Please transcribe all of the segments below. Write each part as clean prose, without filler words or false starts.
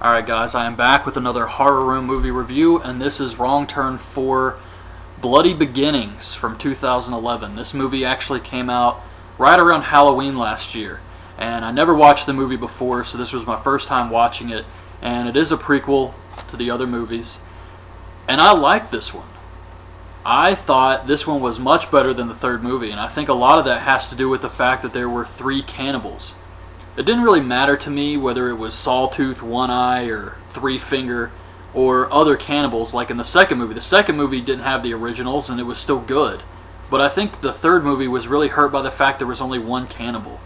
Alright guys, I am back with another Horror Room movie review, and this is Wrong Turn 4 Bloody Beginnings from 2011. This movie actually came out right around Halloween last year, and I never watched the movie before, so this was my first time watching it, and it is a prequel to the other movies, and I like this one. I thought this one was much better than the third movie, and I think a lot of that has to do with the fact that there were 3 cannibals. It didn't really matter to me whether it was Sawtooth, One Eye, or Three Finger, or other cannibals like in the second movie. The second movie didn't have the originals and it was still good. But I think the third movie was really hurt by the fact there was only 1 cannibal.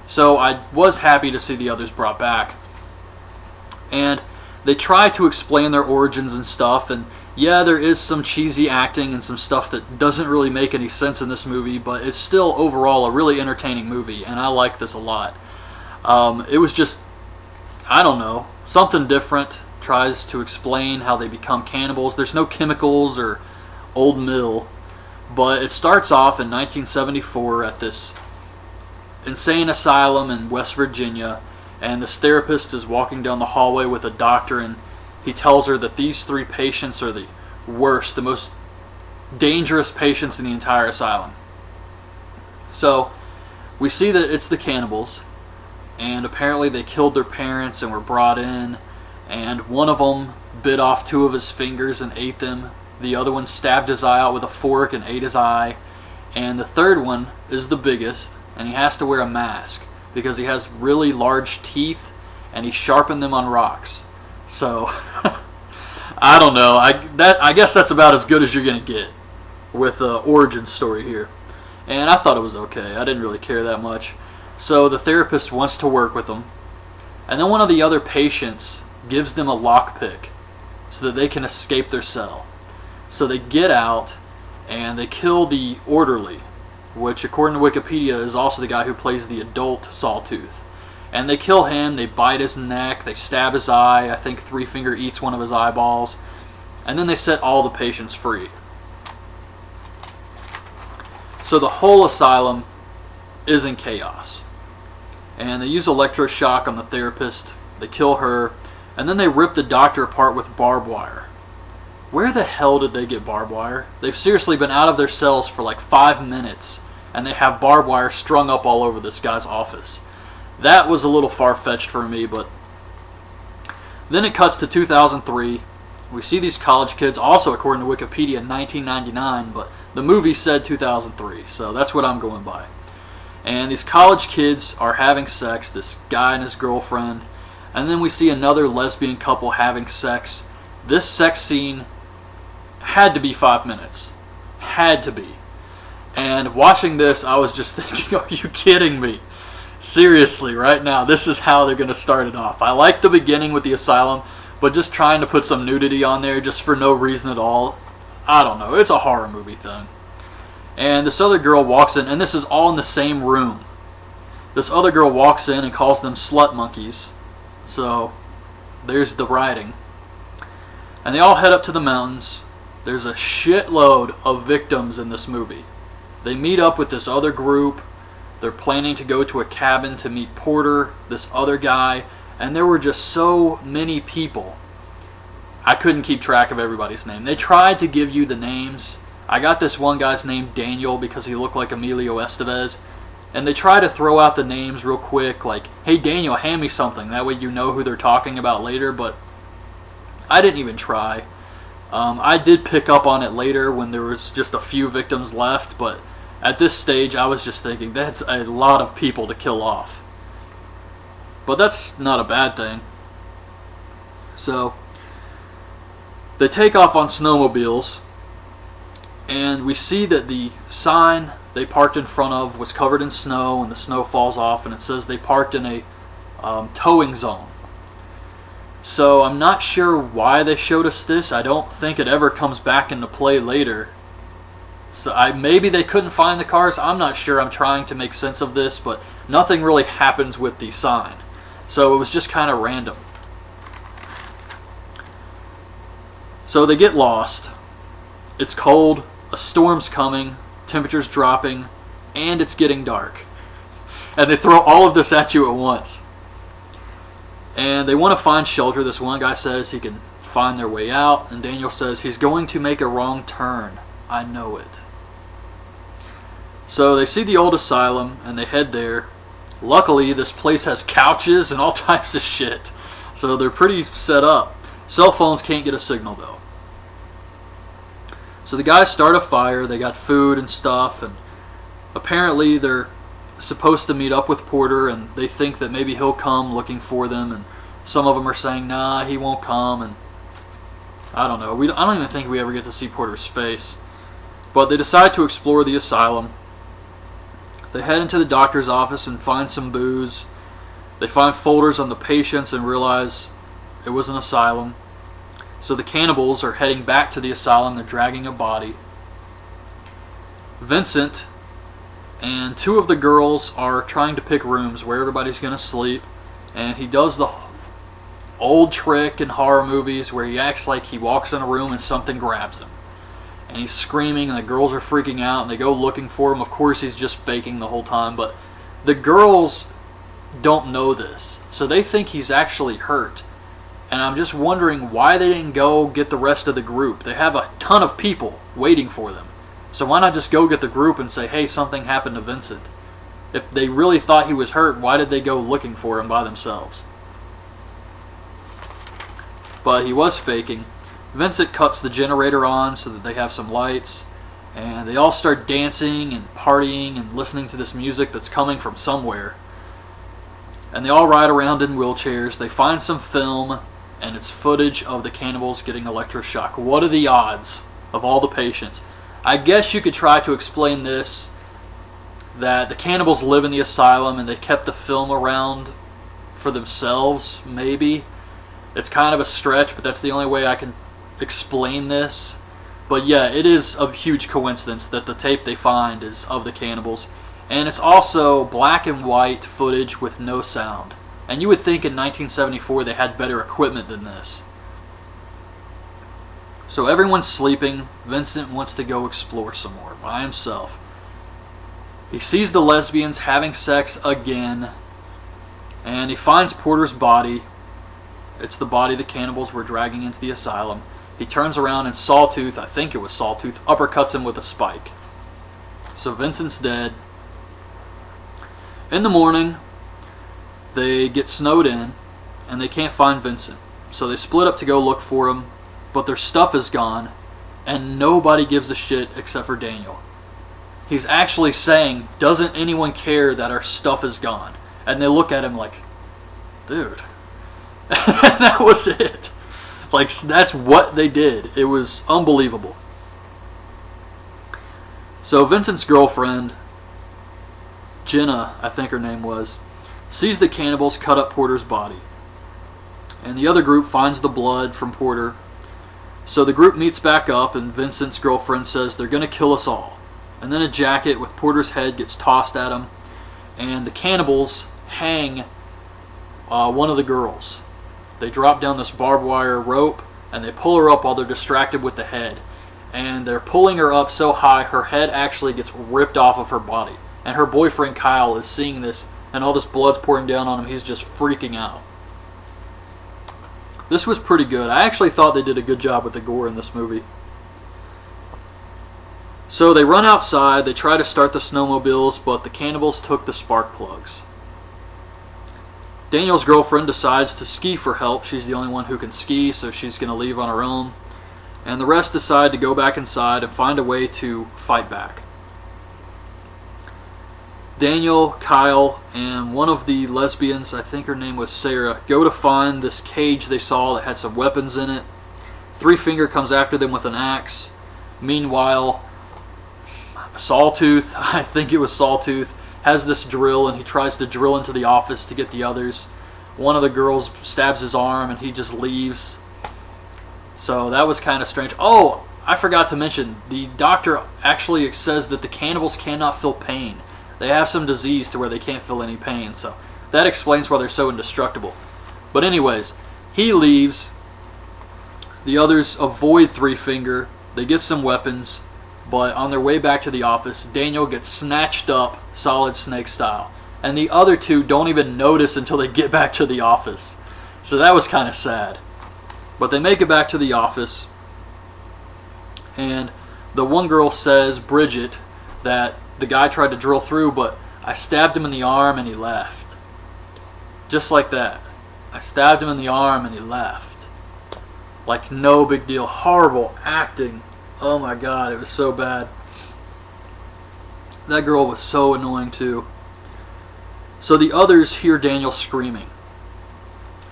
So I was happy to see the others brought back. And they try to explain their origins and stuff, and yeah, there is some cheesy acting and some stuff that doesn't really make any sense in this movie, but it's still overall a really entertaining movie, and I like this a lot. It was just, I don't know, something different. Tries to explain how they become cannibals. There's no chemicals or old mill, but it starts off in 1974 at this insane asylum in West Virginia, and this therapist is walking down the hallway with a doctor, and he tells her that these 3 patients are the worst, the most dangerous patients in the entire asylum. So we see that it's the cannibals, and apparently they killed their parents and were brought in, and one of them bit off 2 of his fingers and ate them. The other one stabbed his eye out with a fork and ate his eye. And the third one is the biggest, and he has to wear a mask because he has really large teeth and he sharpened them on rocks. So, I don't know. I guess that's about as good as you're going to get with an origin story here. And I thought it was okay. I didn't really care that much. So the therapist wants to work with them, and then one of the other patients gives them a lockpick so that they can escape their cell. So they get out and they kill the orderly, which according to Wikipedia is also the guy who plays the adult Sawtooth. And they kill him, they bite his neck, they stab his eye, I think Three Finger eats one of his eyeballs, and then they set all the patients free. So the whole asylum is in chaos. And they use electroshock on the therapist, they kill her, and then they rip the doctor apart with barbed wire. Where the hell did they get barbed wire? They've seriously been out of their cells for like 5 minutes, and they have barbed wire strung up all over this guy's office. That was a little far-fetched for me, but then it cuts to 2003. We see these college kids, also according to Wikipedia, 1999, but the movie said 2003, so that's what I'm going by. And these college kids are having sex, this guy and his girlfriend, and then we see another lesbian couple having sex. This sex scene had to be 5 minutes. Had to be. And watching this, I was just thinking, are you kidding me? Seriously, right now, this is how they're going to start it off. I like the beginning with the asylum, but just trying to put some nudity on there just for no reason at all, I don't know. It's a horror movie thing. And this other girl walks in, and this is all in the same room. This other girl walks in and calls them slut monkeys. So, there's the writing. And they all head up to the mountains. There's a shitload of victims in this movie. They meet up with this other group. They're planning to go to a cabin to meet Porter, this other guy. And there were just so many people. I couldn't keep track of everybody's name. They tried to give you the names. I got this one guy's name Daniel because he looked like Emilio Estevez. And they try to throw out the names real quick, like, hey Daniel, hand me something. That way you know who they're talking about later, but I didn't even try. I did pick up on it later when there was just a few victims left, but at this stage I was just thinking, that's a lot of people to kill off. But that's not a bad thing. So, they take off on snowmobiles, and we see that the sign they parked in front of was covered in snow, and the snow falls off, and it says they parked in a towing zone. So I'm not sure why they showed us this. I don't think it ever comes back into play later. So maybe they couldn't find the cars. I'm not sure. I'm trying to make sense of this, but nothing really happens with the sign. So it was just kind of random. So they get lost. It's cold. A storm's coming. Temperature's dropping. And it's getting dark. And they throw all of this at you at once. And they want to find shelter. This one guy says he can find their way out, and Daniel says he's going to make a wrong turn. I know it. So they see the old asylum, and they head there. Luckily, this place has couches and all types of shit. So they're pretty set up. Cell phones can't get a signal, though. So the guys start a fire. They got food and stuff, and apparently they're supposed to meet up with Porter, and they think that maybe he'll come looking for them, and some of them are saying, nah, he won't come, and I don't know. I don't even think we ever get to see Porter's face. But they decide to explore the asylum. They head into the doctor's office and find some booze. They find folders on the patients and realize it was an asylum. So the cannibals are heading back to the asylum. They're dragging a body. Vincent and two of the girls are trying to pick rooms where everybody's going to sleep. And he does the old trick in horror movies where he acts like he walks in a room and something grabs him. And he's screaming, and the girls are freaking out, and they go looking for him. Of course, he's just faking the whole time, but the girls don't know this. So they think he's actually hurt. And I'm just wondering why they didn't go get the rest of the group. They have a ton of people waiting for them. So why not just go get the group and say, hey, something happened to Vincent? If they really thought he was hurt, why did they go looking for him by themselves? But he was faking. Vincent cuts the generator on so that they have some lights. And they all start dancing and partying and listening to this music that's coming from somewhere. And they all ride around in wheelchairs. They find some film, and it's footage of the cannibals getting electroshock. What are the odds of all the patients? I guess you could try to explain this, that the cannibals live in the asylum and they kept the film around for themselves, maybe. It's kind of a stretch, but that's the only way I can explain this. But yeah, it is a huge coincidence that the tape they find is of the cannibals. And it's also black and white footage with no sound. And you would think in 1974 they had better equipment than this. So everyone's sleeping. Vincent wants to go explore some more by himself. He sees the lesbians having sex again. And he finds Porter's body. It's the body the cannibals were dragging into the asylum. He turns around and Sawtooth, I think it was Sawtooth, uppercuts him with a spike. So Vincent's dead. In the morning, they get snowed in, and they can't find Vincent. So they split up to go look for him, but their stuff is gone, and nobody gives a shit except for Daniel. He's actually saying, doesn't anyone care that our stuff is gone? And they look at him like, dude. That was it. Like, that's what they did. It was unbelievable. So Vincent's girlfriend, Jenna, I think her name was, sees the cannibals cut up Porter's body. And the other group finds the blood from Porter. So the group meets back up, and Vincent's girlfriend says they're going to kill us all. And then a jacket with Porter's head gets tossed at him. And the cannibals hang one of the girls. They drop down this barbed wire rope, and they pull her up while they're distracted with the head. And they're pulling her up so high, her head actually gets ripped off of her body. And her boyfriend Kyle is seeing this, and all this blood's pouring down on him. He's just freaking out. This was pretty good. I actually thought they did a good job with the gore in this movie. So they run outside, they try to start the snowmobiles, but the cannibals took the spark plugs. Daniel's girlfriend decides to ski for help. She's the only one who can ski, so she's going to leave on her own. And the rest decide to go back inside and find a way to fight back. Daniel, Kyle, and one of the lesbians, I think her name was Sarah, go to find this cage they saw that had some weapons in it. Three Finger comes after them with an axe. Meanwhile, Sawtooth, I think it was Sawtooth, has this drill, and he tries to drill into the office to get the others. One of the girls stabs his arm, and he just leaves. So that was kind of strange. Oh, I forgot to mention, the doctor actually says that the cannibals cannot feel pain. They have some disease to where they can't feel any pain, so that explains why they're so indestructible. But anyways, he leaves. The others avoid Three Finger. They get some weapons, but on their way back to the office, Daniel gets snatched up, Solid Snake style. And the other two don't even notice until they get back to the office. So that was kind of sad. But they make it back to the office, and the one girl says, Bridget, that the guy tried to drill through, but I stabbed him in the arm and he left. Just like that. I stabbed him in the arm and he left. Like, no big deal. Horrible acting. Oh my god, it was so bad. That girl was so annoying too. So the others hear Daniel screaming,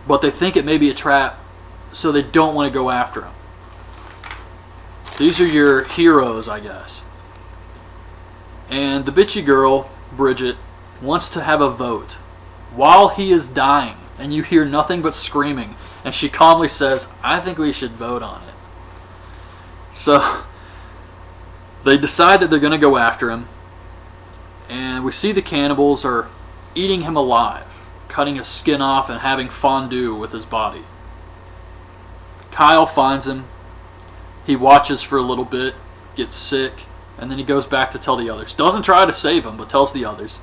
but they think it may be a trap, so they don't want to go after him. These are your heroes, I guess. And the bitchy girl, Bridget, wants to have a vote while he is dying, and you hear nothing but screaming, and she calmly says, I think we should vote on it. So they decide that they're going to go after him, and we see the cannibals are eating him alive, cutting his skin off and having fondue with his body. Kyle finds him. He watches for a little bit, gets sick, and then he goes back to tell the others. Doesn't try to save him, but tells the others.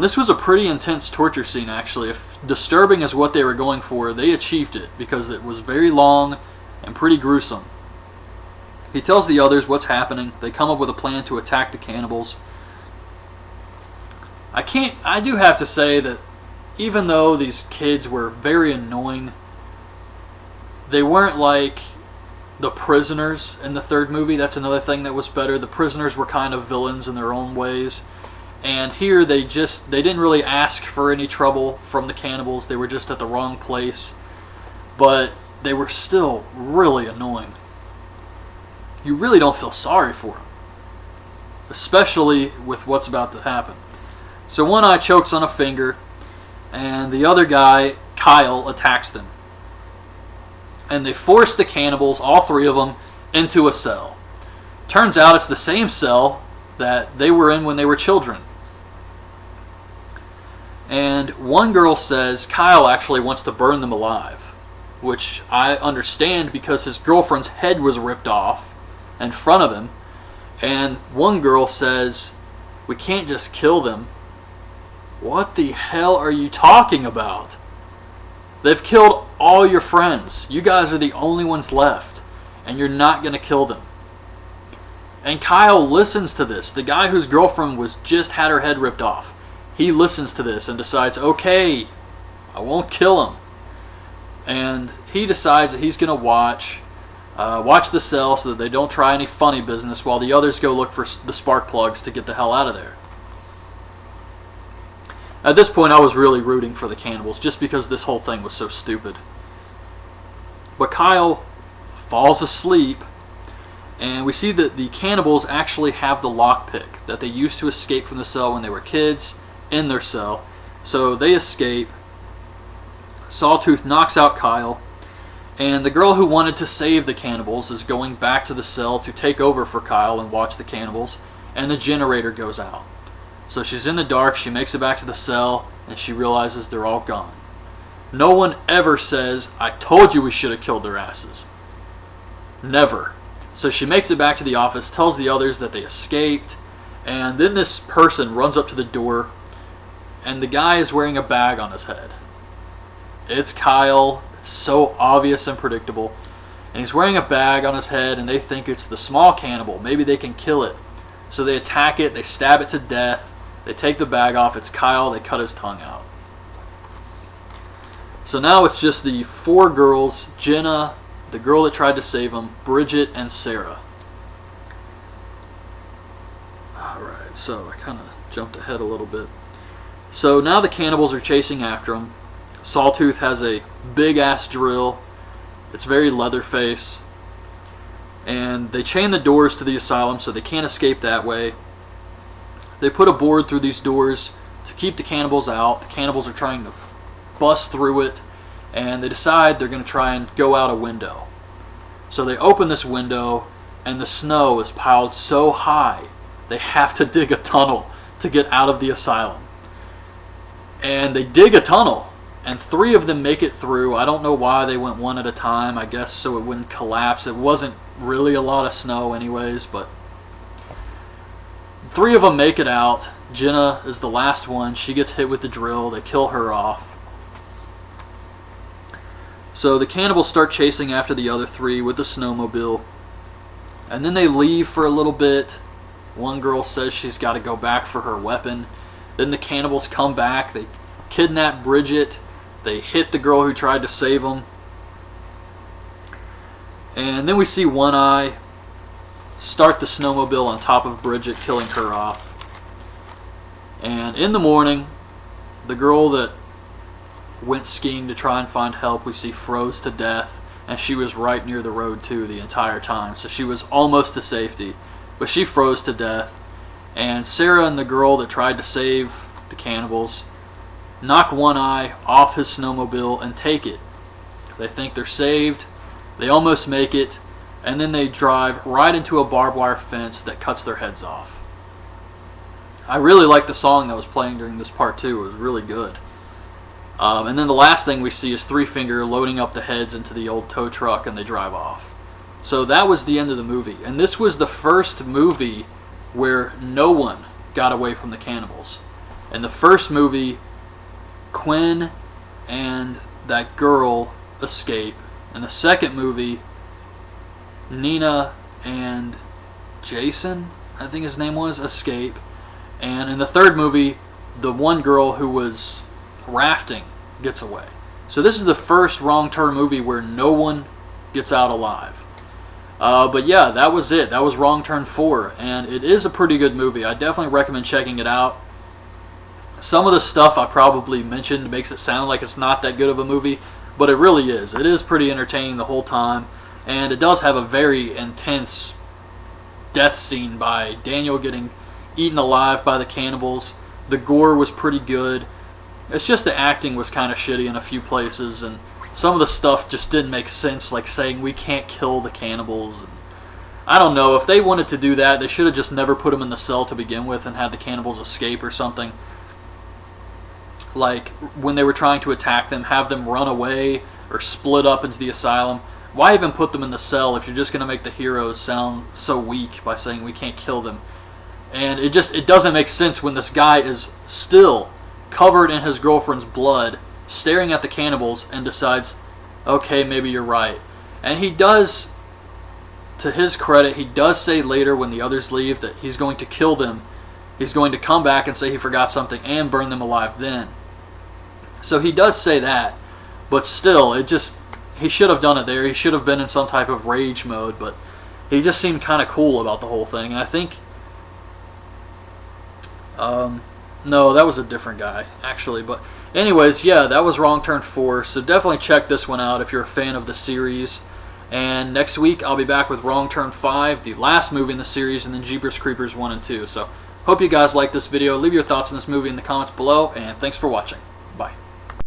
This was a pretty intense torture scene, actually. If disturbing is what they were going for, they achieved it, because it was very long and pretty gruesome. He tells the others what's happening. They come up with a plan to attack the cannibals. I do have to say that even though these kids were very annoying, they weren't like the prisoners in the third movie. That's another thing that was better. The prisoners were kind of villains in their own ways. And here they didn't really ask for any trouble from the cannibals. They were just at the wrong place. But they were still really annoying. You really don't feel sorry for them, especially with what's about to happen. So one eye chokes on a finger, and the other guy, Kyle, attacks them. And they force the cannibals, all three of them, into a cell. Turns out it's the same cell that they were in when they were children. And one girl says Kyle actually wants to burn them alive, which I understand because his girlfriend's head was ripped off in front of him. And one girl says, we can't just kill them. What the hell are you talking about? They've killed all your friends. You guys are the only ones left, and you're not going to kill them. And Kyle listens to this. The guy whose girlfriend was just had her head ripped off. He listens to this and decides, okay, I won't kill him. And he decides that he's going to watch the cell so that they don't try any funny business while the others go look for the spark plugs to get the hell out of there. At this point, I was really rooting for the cannibals just because this whole thing was so stupid. But Kyle falls asleep, and we see that the cannibals actually have the lockpick that they used to escape from the cell when they were kids in their cell. So they escape. Sawtooth knocks out Kyle, and the girl who wanted to save the cannibals is going back to the cell to take over for Kyle and watch the cannibals, and the generator goes out. So she's in the dark, she makes it back to the cell, and she realizes they're all gone. No one ever says, I told you we should have killed their asses. Never. So she makes it back to the office, tells the others that they escaped, and then this person runs up to the door, and the guy is wearing a bag on his head. It's Kyle. It's so obvious and predictable. And he's wearing a bag on his head, and they think it's the small cannibal. Maybe they can kill it. So they attack it, they stab it to death, they take the bag off, it's Kyle, they cut his tongue out. So now it's just the four girls, Jenna, the girl that tried to save him, Bridget, and Sarah. Alright, so I kind of jumped ahead a little bit. So now the cannibals are chasing after him. Sawtooth has a big-ass drill. It's very Leatherface. And they chain the doors to the asylum so they can't escape that way. They put a board through these doors to keep the cannibals out. The cannibals are trying to bust through it, and they decide they're going to try and go out a window. So they open this window, and the snow is piled so high they have to dig a tunnel to get out of the asylum. And they dig a tunnel, and three of them make it through. I don't know why they went one at a time, I guess so it wouldn't collapse. It wasn't really a lot of snow anyways, but three of them make it out. Jenna is the last one. She gets hit with the drill. They kill her off. So the cannibals start chasing after the other three with the snowmobile. And then they leave for a little bit. One girl says she's got to go back for her weapon. Then the cannibals come back. They kidnap Bridget. They hit the girl who tried to save them. And then we see One Eye start the snowmobile on top of Bridget, killing her off. And in the morning, the girl that went skiing to try and find help, we see froze to death. And she was right near the road too the entire time. So she was almost to safety. But she froze to death. And Sarah and the girl that tried to save the cannibals knock One Eye off his snowmobile and take it. They think they're saved. They almost make it. And then they drive right into a barbed wire fence that cuts their heads off. I really liked the song that was playing during this part too. It was really good. And then the last thing we see is Three Finger loading up the heads into the old tow truck, and they drive off. So that was the end of the movie. And this was the first movie where no one got away from the cannibals. In the first movie, Quinn and that girl escape. In the second movie, Nina and Jason, I think his name was, escape. And in the third movie, the one girl who was rafting gets away. So this is the first Wrong Turn movie where no one gets out alive. But yeah, that was it. That was Wrong Turn 4, and it is a pretty good movie. I definitely recommend checking it out. Some of the stuff I probably mentioned makes it sound like it's not that good of a movie, but it really is. It is pretty entertaining the whole time, and it does have a very intense death scene by Daniel getting eaten alive by the cannibals. The gore was pretty good. It's just the acting was kind of shitty in a few places, and some of the stuff just didn't make sense, like saying we can't kill the cannibals. And I don't know, if they wanted to do that, they should have just never put them in the cell to begin with and had the cannibals escape or something. Like, when they were trying to attack them, have them run away or split up into the asylum. Why even put them in the cell if you're just going to make the heroes sound so weak by saying we can't kill them? And it doesn't make sense when this guy is still covered in his girlfriend's blood, staring at the cannibals, and decides, okay, maybe you're right. And he does, to his credit, he does say later when the others leave that he's going to kill them. He's going to come back and say he forgot something and burn them alive then. So he does say that, but still, he should have done it there. He should have been in some type of rage mode, but he just seemed kind of cool about the whole thing. And I think, no, that was a different guy, actually. But anyways, yeah, that was Wrong Turn 4. So definitely check this one out if you're a fan of the series. And next week, I'll be back with Wrong Turn 5, the last movie in the series, and then Jeepers Creepers 1 and 2. So hope you guys like this video. Leave your thoughts on this movie in the comments below, and thanks for watching.